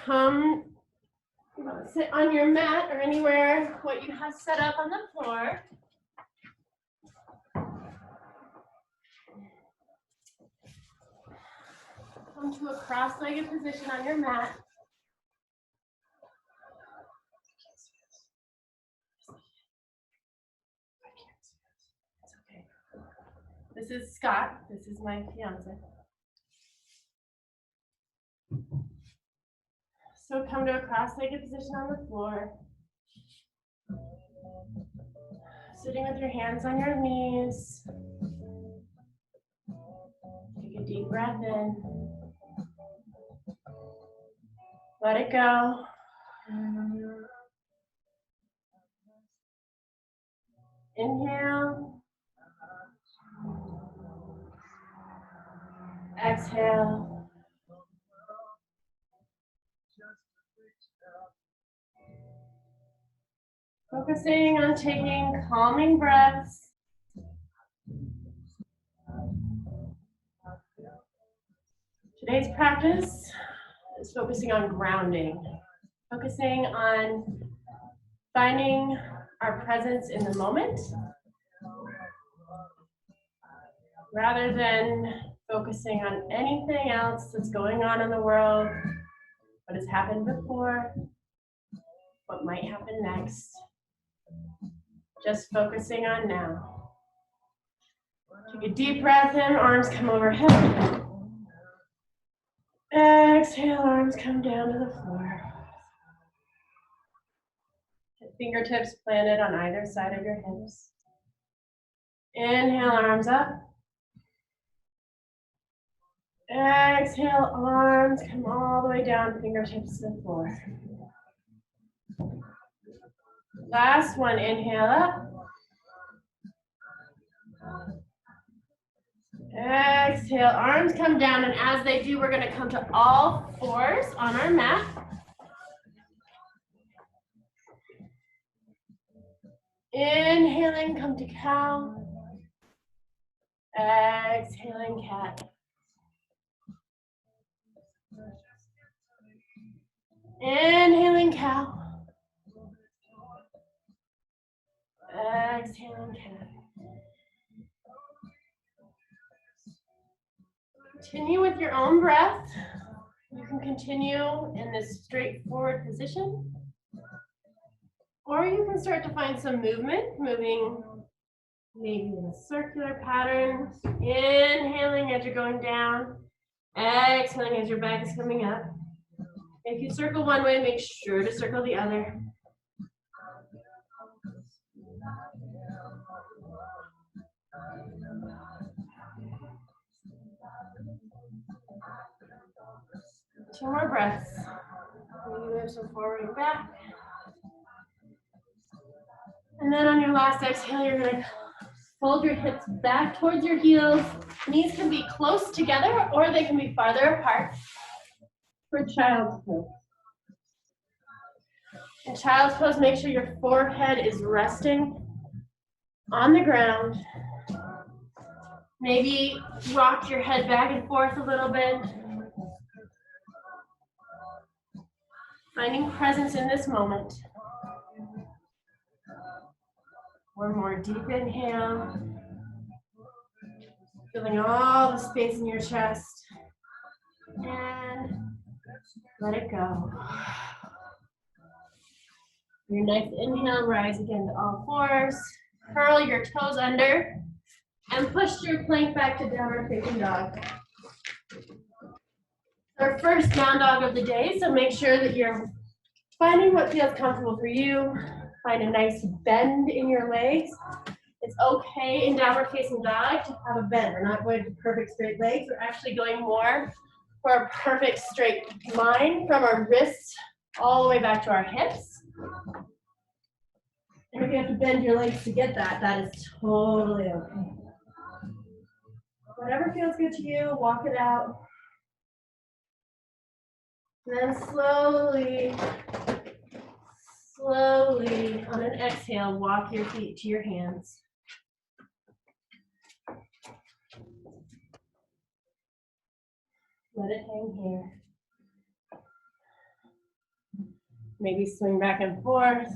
come sit on your mat or anywhere what you have set up on the floor. Come to a cross-legged position on your mat. It's okay. This is Scott. This is my fiance. So come to a cross-legged position on the floor. Sitting with your hands on your knees. Take a deep breath in. Let it go. Inhale. Exhale. Focusing on taking calming breaths. Today's practice is focusing on grounding, focusing on finding our presence in the moment, rather than focusing on anything else that's going on in the world, what has happened before, what might happen next. Just focusing on now. Take a deep breath in, arms come overhead. Exhale, arms come down to the floor. Fingertips planted on either side of your hips. Inhale, arms up. Exhale, arms come all the way down, fingertips to the floor. Last one, inhale up. Exhale, arms come down, and as they do, we're going to come to all fours on our mat. Inhaling, come to cow. Exhaling, cat. Inhaling, cow. Exhaling, cat. Continue with your own breath. You can continue in this straightforward position. Or you can start to find some movement, moving maybe in a circular pattern. Inhaling as you're going down. Exhaling as your back is coming up. If you circle one way, make sure to circle the other. Two more breaths. Maybe move some forward and back. And then on your last exhale, you're going to fold your hips back towards your heels. Knees can be close together or they can be farther apart for child's pose. In child's pose, make sure your forehead is resting on the ground. Maybe rock your head back and forth a little bit. Finding presence in this moment. One more deep inhale. Feeling all the space in your chest. And let it go. Your next inhale, rise again to all fours. Curl your toes under. And push your plank back to downward facing dog. Our first down dog of the day, so make sure that you're finding what feels comfortable for you. Find a nice bend in your legs. It's okay in downward facing dog to have a bend. We're not going to perfect straight legs. We're actually going more for a perfect straight line from our wrists all the way back to our hips. And if you have to bend your legs to get that, that is totally okay. Whatever feels good to you, walk it out. And then slowly, on an exhale, walk your feet to your hands. Let it hang here. Maybe swing back and forth.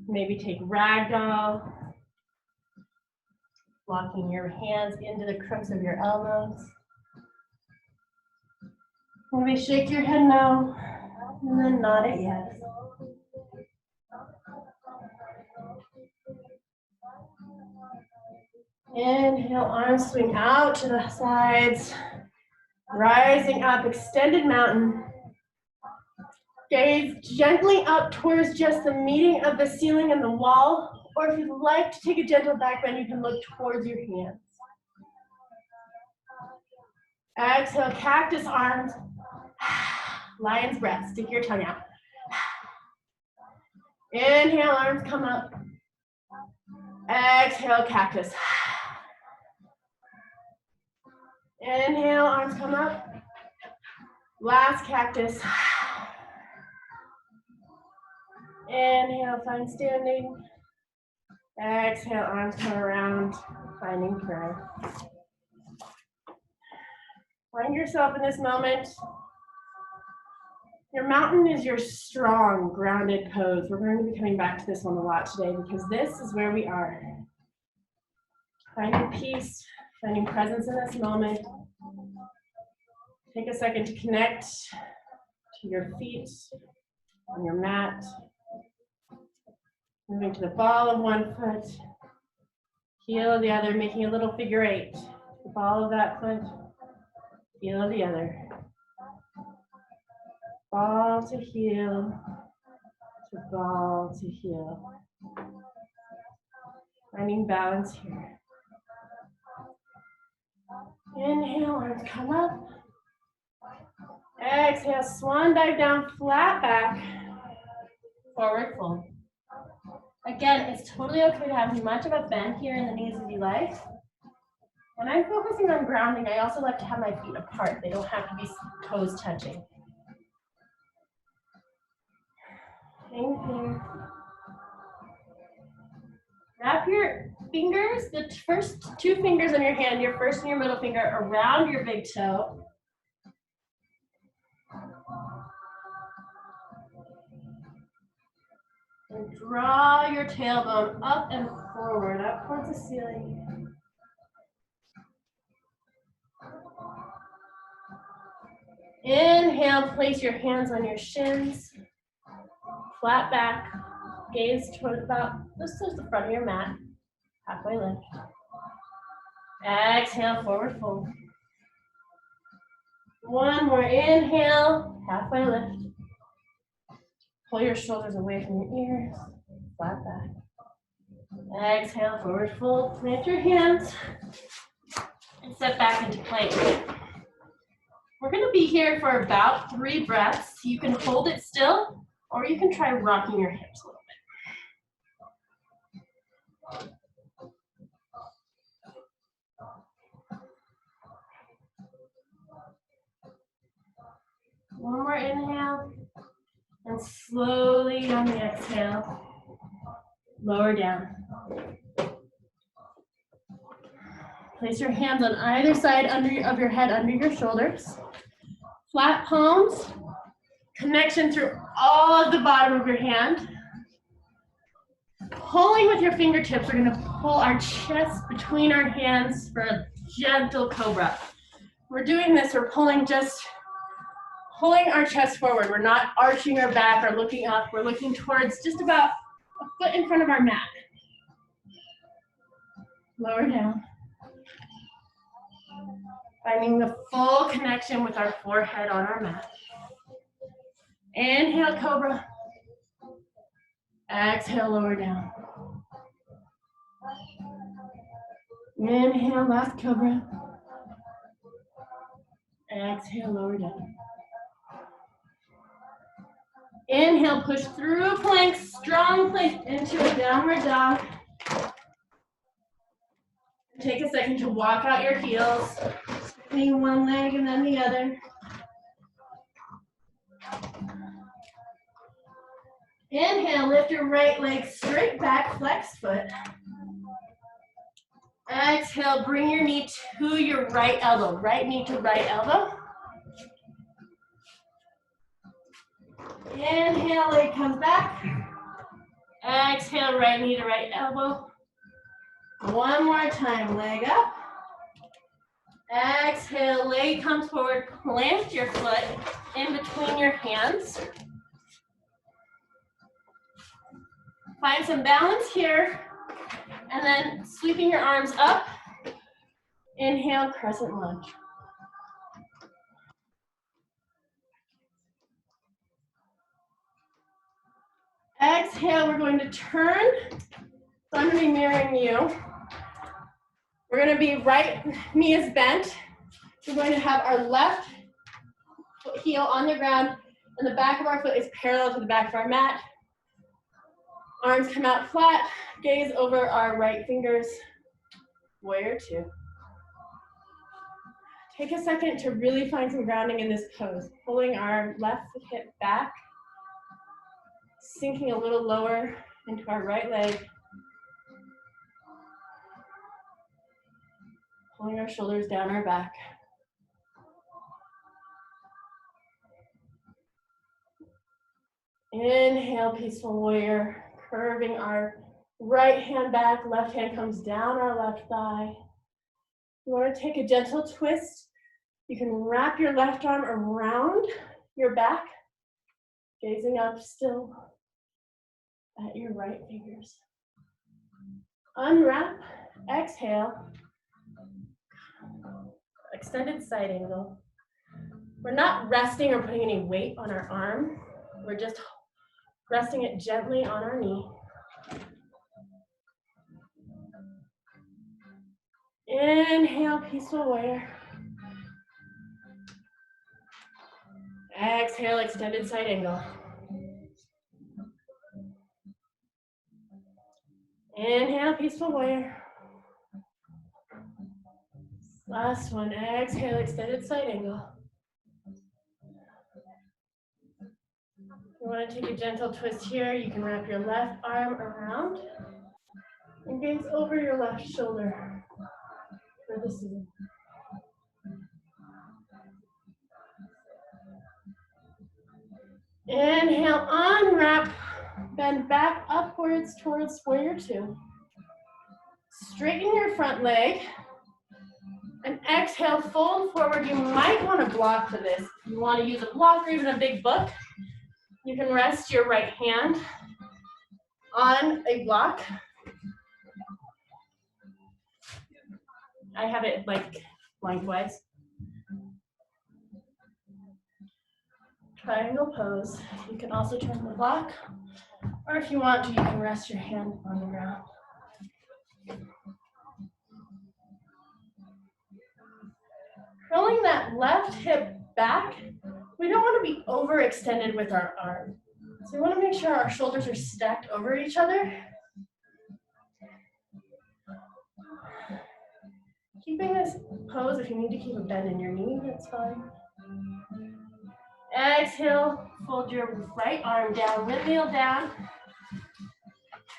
Maybe take ragdoll. Locking your hands into the crooks of your elbows. Maybe shake your head no, and then nod it yes. Inhale, arms swing out to the sides. Rising up, extended mountain. Gaze gently up towards just the meeting of the ceiling and the wall. Or if you'd like to take a gentle back bend, you can look towards your hands. Exhale, cactus arms. Lion's breath, stick your tongue out. Inhale, arms come up. Exhale, cactus. Inhale, arms come up. Last cactus. Inhale, find standing. Exhale, arms come around, finding curve. Find yourself in this moment. Your mountain is your strong, grounded pose. We're going to be coming back to this one a lot today because this is where we are. Finding peace, finding presence in this moment. Take a second to connect to your feet on your mat. Moving to the ball of one foot, heel of the other, making a little figure eight. The ball of that foot, heel of the other. Ball to heel, to ball to heel. Finding balance here. Inhale, arms come up. Exhale, swan dive down, flat back. Forward fold. Again, it's totally okay to have as much of a bend here in the knees as you like. When I'm focusing on grounding, I also like to have my feet apart. They don't have to be toes touching. Same thing. Wrap your fingers, the first two fingers on your hand, your first and your middle finger, around your big toe. And draw your tailbone up and forward, up towards the ceiling. Inhale, place your hands on your shins. Flat back, gaze toward about just towards the front of your mat. Halfway lift. Exhale, forward fold. One more inhale, halfway lift. Pull your shoulders away from your ears. Flat back. Exhale, forward fold. Plant your hands and step back into plank. We're going to be here for about 3 breaths. You can hold it still, or you can try rocking your hips a little bit. One more inhale, and slowly on the exhale, lower down. Place your hands on either side of your head under your shoulders. Flat palms, connection through all of the bottom of your hand. Pulling with your fingertips, we're going to pull our chest between our hands for a gentle cobra. We're doing this, we're pulling our chest forward. We're not arching our back or looking up. We're looking towards just about a foot in front of our mat. Lower down. Finding the full connection with our forehead on our mat. Inhale, cobra. Exhale, lower down. Inhale, last cobra. Exhale, lower down. Inhale, push through plank, strong plank into a downward dog. Take a second to walk out your heels, swing one leg and then the other. Inhale, lift your right leg straight back, flex foot. Exhale, bring your knee to your right elbow, right knee to right elbow. Inhale, leg comes back. Exhale, right knee to right elbow. One more time, leg up. Exhale, leg comes forward, plant your foot in between your hands. Find some balance here, and then sweeping your arms up. Inhale, crescent lunge. Exhale, we're going to turn. So I'm going to be mirroring you. We're going to be right knee is bent. We're going to have our left heel on the ground, and the back of our foot is parallel to the back of our mat. Arms come out flat, gaze over our right fingers. Warrior two. Take a second to really find some grounding in this pose. Pulling our left hip back, sinking a little lower into our right leg. Pulling our shoulders down our back. Inhale, peaceful warrior, curving our right hand back, left hand comes down our left thigh. You want to take a gentle twist. You can wrap your left arm around your back, gazing up still at your right fingers. Unwrap, exhale, extended side angle. We're not resting or putting any weight on our arm. We're just resting it gently on our knee. Inhale, peaceful warrior. Exhale, extended side angle. Inhale, peaceful warrior. Last one, exhale, extended side angle. You want to take a gentle twist here. You can wrap your left arm around and gaze over your left shoulder for the ceiling. Inhale, unwrap, bend back upwards towards warrior two. Straighten your front leg. And exhale, fold forward. You might want to block for this. If you want to use a block or even a big book, you can rest your right hand on a block. I have it like lengthwise. Triangle pose. You can also turn the block, or if you want to, you can rest your hand on the ground. Curling that left hip back, we don't want to be overextended with our arm. So we want to make sure our shoulders are stacked over each other. Keeping this pose, if you need to keep a bend in your knee, that's fine. Exhale, fold your right arm down, windmill down.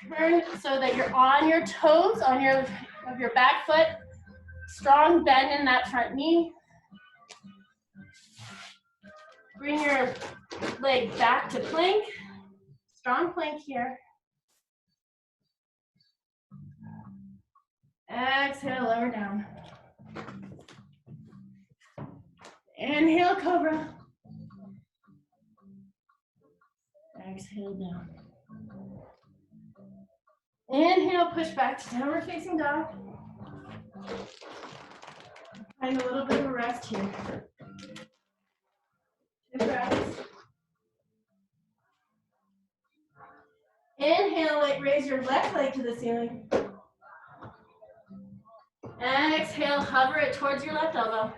Turn so that you're on your toes, on your back foot. Strong bend in that front knee. Bring your leg back to plank. Strong plank here. Exhale, lower down. Inhale, cobra. Exhale, down. Inhale, push back to downward facing dog. Find a little bit of a rest here. 2 breaths. Inhale, raise your left leg to the ceiling. Exhale, hover it towards your left elbow.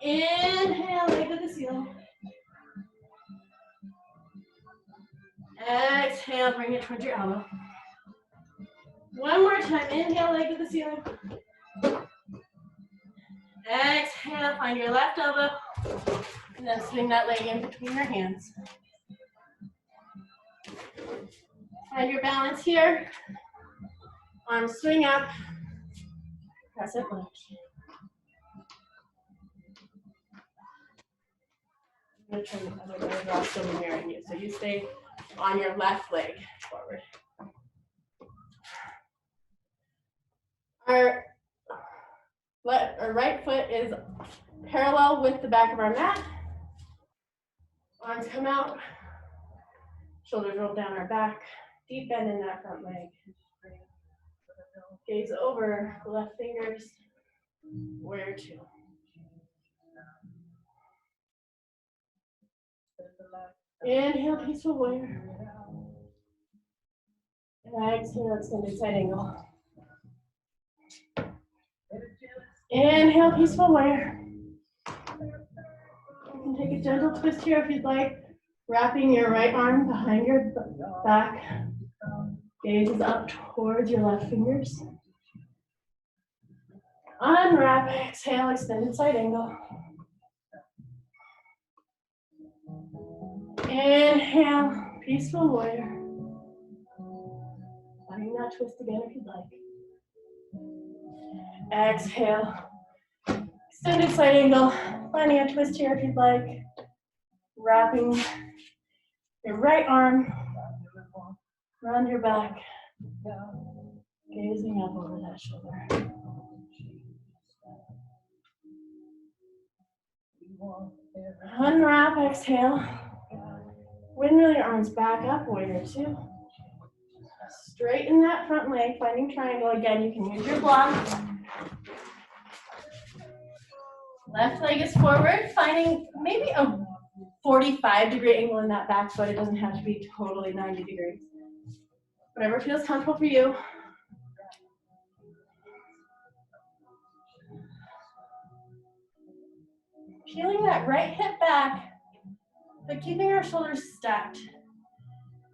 Inhale, leg to the ceiling. Exhale, bring it towards your elbow. One more time, inhale, leg to the ceiling. Exhale, find your left elbow, and then swing that leg in between your hands. Find your balance here. Arms swing up, crescent lunge. I'm going to turn the other leg off so we're mirroring you. So you stay on your left leg forward. Our right foot is parallel with the back of our mat. Arms come out. Shoulders roll down our back. Deep bend in that front leg. Gaze over the left fingers. Warrior two. Inhale, peaceful warrior. Exhale, extended side angle. Inhale, peaceful warrior. You can take a gentle twist here if you'd like. Wrapping your right arm behind your back. Gaze is up towards your left fingers. Unwrap, exhale, extended side angle. Inhale, peaceful warrior. Finding that twist again if you'd like. Exhale, extended side angle. Finding a twist here if you'd like. Wrapping your right arm around your back. Gazing up over that shoulder. Unwrap, exhale. Windmill your arms back up, warrior two. Straighten that front leg, finding triangle. Again, you can use your block. Left leg is forward, finding maybe a 45-degree angle in that back foot. It doesn't have to be totally 90 degrees. Whatever feels comfortable for you. Peeling that right hip back, but keeping our shoulders stacked.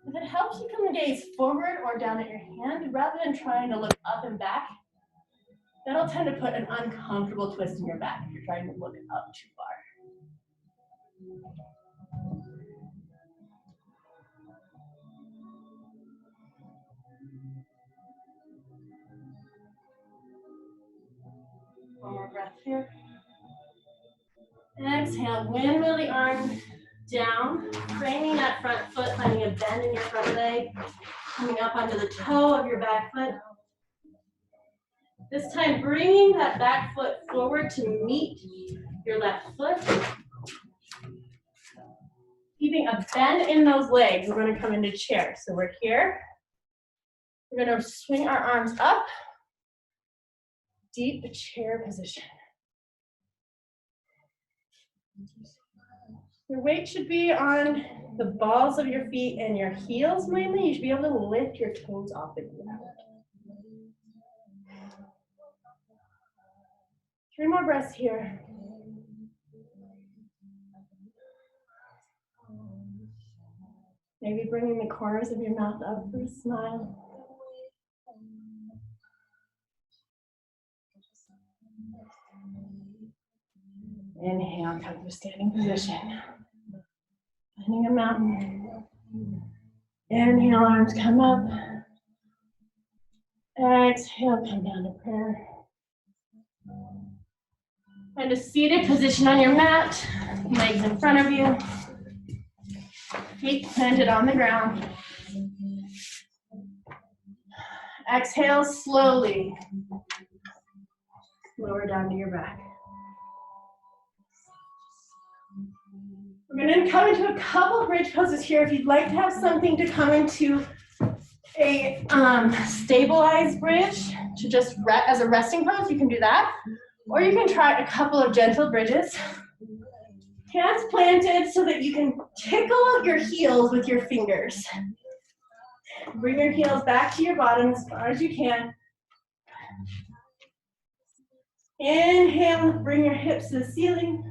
If it helps you come gaze forward or down at your hand, rather than trying to look up and back, that'll tend to put an uncomfortable twist in your back if you're trying to look up too far. One more breath here. Exhale, windmill the arm down, framing that front foot, finding a bend in your front leg, coming up onto the toe of your back foot. This time, bringing that back foot forward to meet your left foot. Keeping a bend in those legs, we're going to come into chair. So we're here. We're going to swing our arms up. Deep chair position. Your weight should be on the balls of your feet and your heels mainly. You should be able to lift your toes off the ground. 3 more breaths here. Maybe bringing the corners of your mouth up for a smile. Inhale, come to standing position. Finding a mountain. Inhale, arms come up. Exhale, come down to prayer. Find a seated position on your mat. Legs in front of you. Feet planted on the ground. Exhale slowly. Lower down to your back. We're going to come into a couple bridge poses here. If you'd like to have something to come into a stabilized bridge to just as a resting pose, you can do that. Or you can try a couple of gentle bridges. Hands planted so that you can tickle your heels with your fingers. Bring your heels back to your bottom as far as you can. Inhale, bring your hips to the ceiling.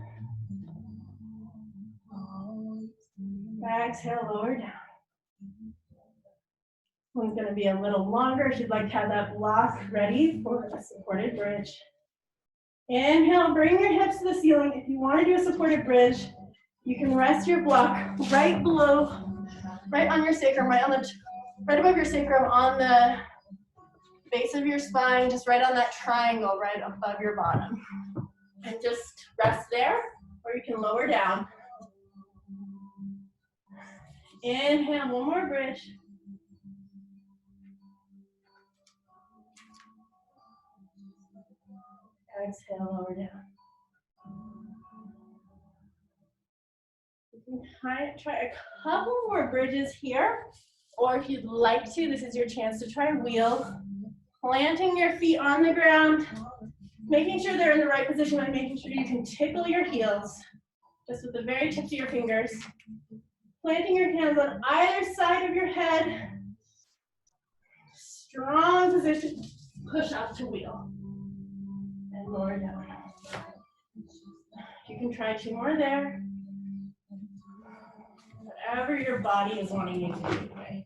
Exhale, lower down. One's going to be a little longer if you'd like to have that block ready for a supported bridge. Inhale, bring your hips to the ceiling. If you want to do a supported bridge, you can rest your block right below, right on your sacrum, right above your sacrum, on the base of your spine, just right on that triangle right above your bottom. And just rest there, or you can lower down. Inhale, one more bridge. Exhale, lower down. You can try a couple more bridges here, or if you'd like to, this is your chance to try wheel. Planting your feet on the ground, making sure they're in the right position and making sure you can tickle your heels, just with the very tips of your fingers. Planting your hands on either side of your head. Strong position, push up to wheel. And lower down. You can try 2 more there. Whatever your body is wanting you to do today.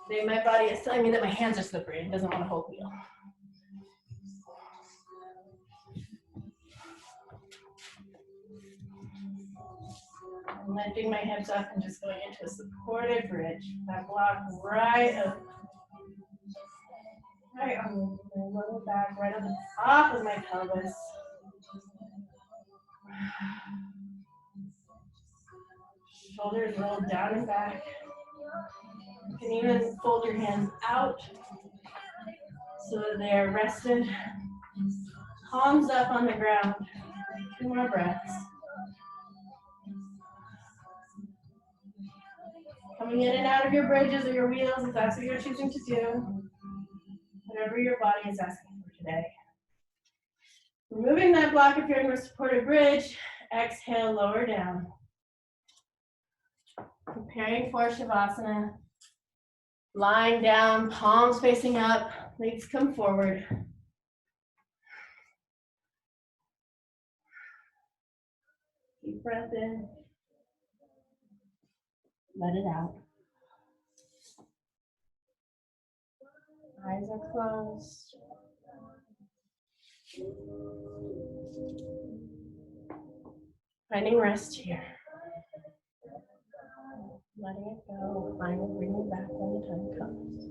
Today my body is telling me that my hands are slippery and doesn't want to hold wheel. I'm lifting my hips up and just going into a supported bridge. That block right up. Right on my lower back, right on the top of my pelvis. Shoulders roll down and back. You can even fold your hands out so that they are rested. Palms up on the ground. 2 more breaths. Coming in and out of your bridges or your wheels, if that's what you're choosing to do. Whatever your body is asking for today. Removing that block if you're in a supported bridge. Exhale, lower down. Preparing for Shavasana. Lying down, palms facing up, legs come forward. Deep breath in. Let it out. Eyes are closed. Finding rest here. Letting it go. Finally bringing it back when the time comes.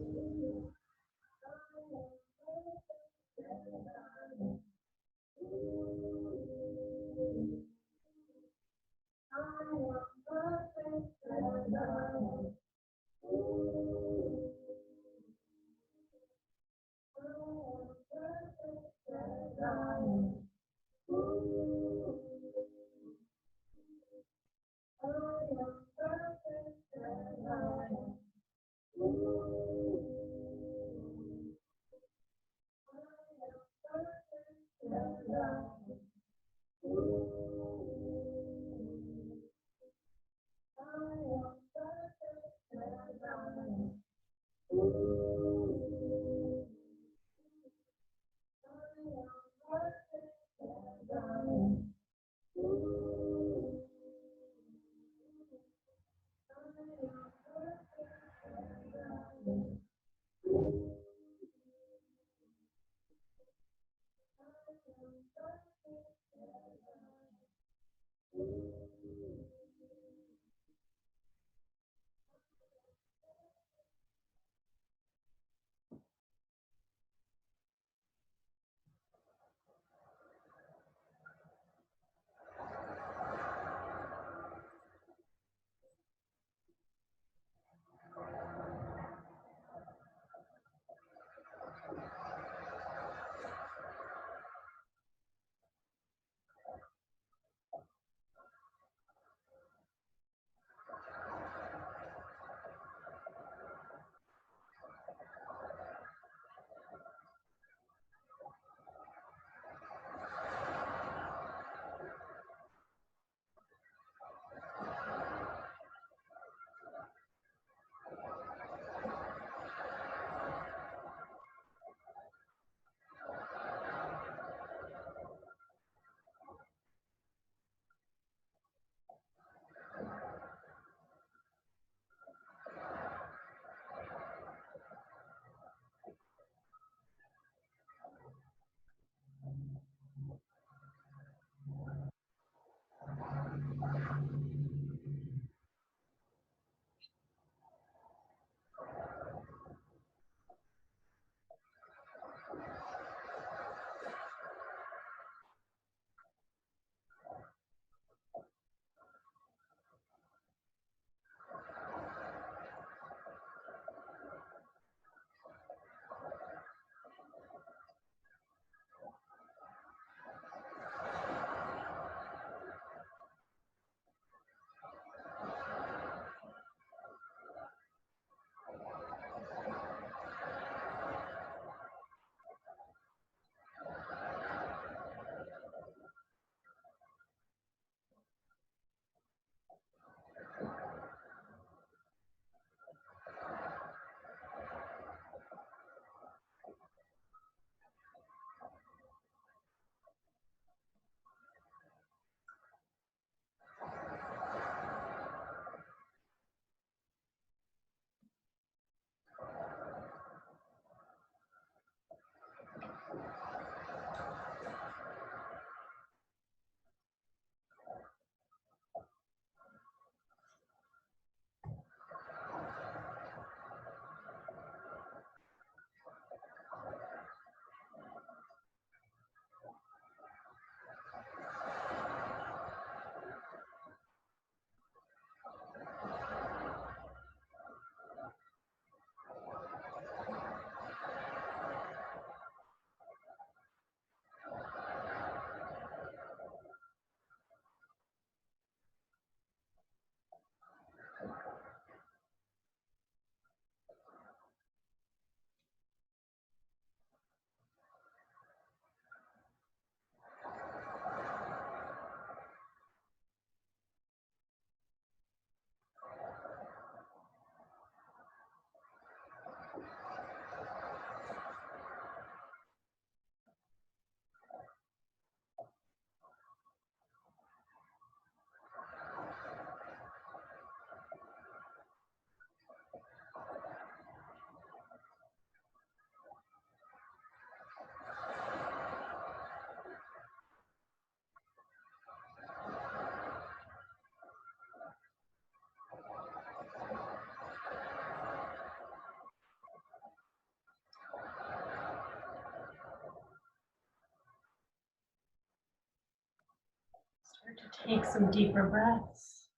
Start to take some deeper breaths.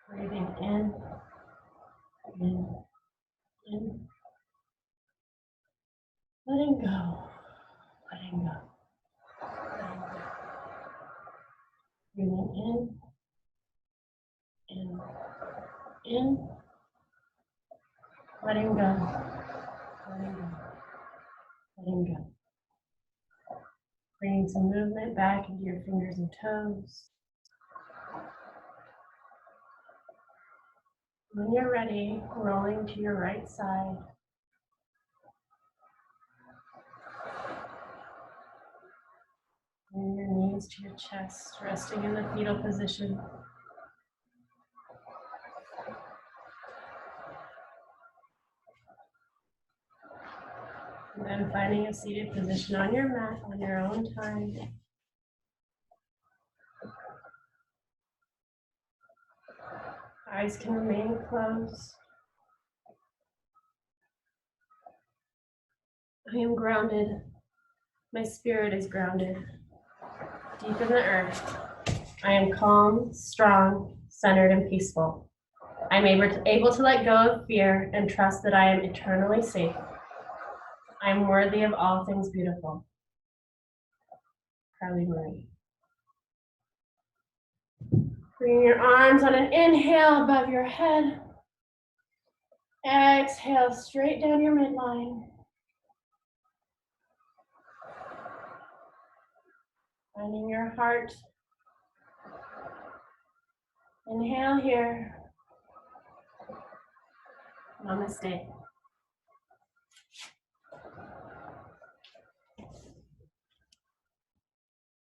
Breathing in, in. Letting go, letting go. Breathing in, letting go, letting go, letting go. Bringing some movement back into your fingers and toes. When you're ready, rolling to your right side. Bring your knees to your chest, resting in the fetal position. And then finding a seated position on your mat on your own time. Eyes can remain closed. I am grounded. My spirit is grounded. Deep in the earth. I am calm, strong, centered, and peaceful. I'm able to let go of fear and trust that I am eternally safe. I am worthy of all things beautiful. Carly Marie. Bring your arms on an inhale above your head. Exhale straight down your midline. Finding your heart. Inhale here. Namaste.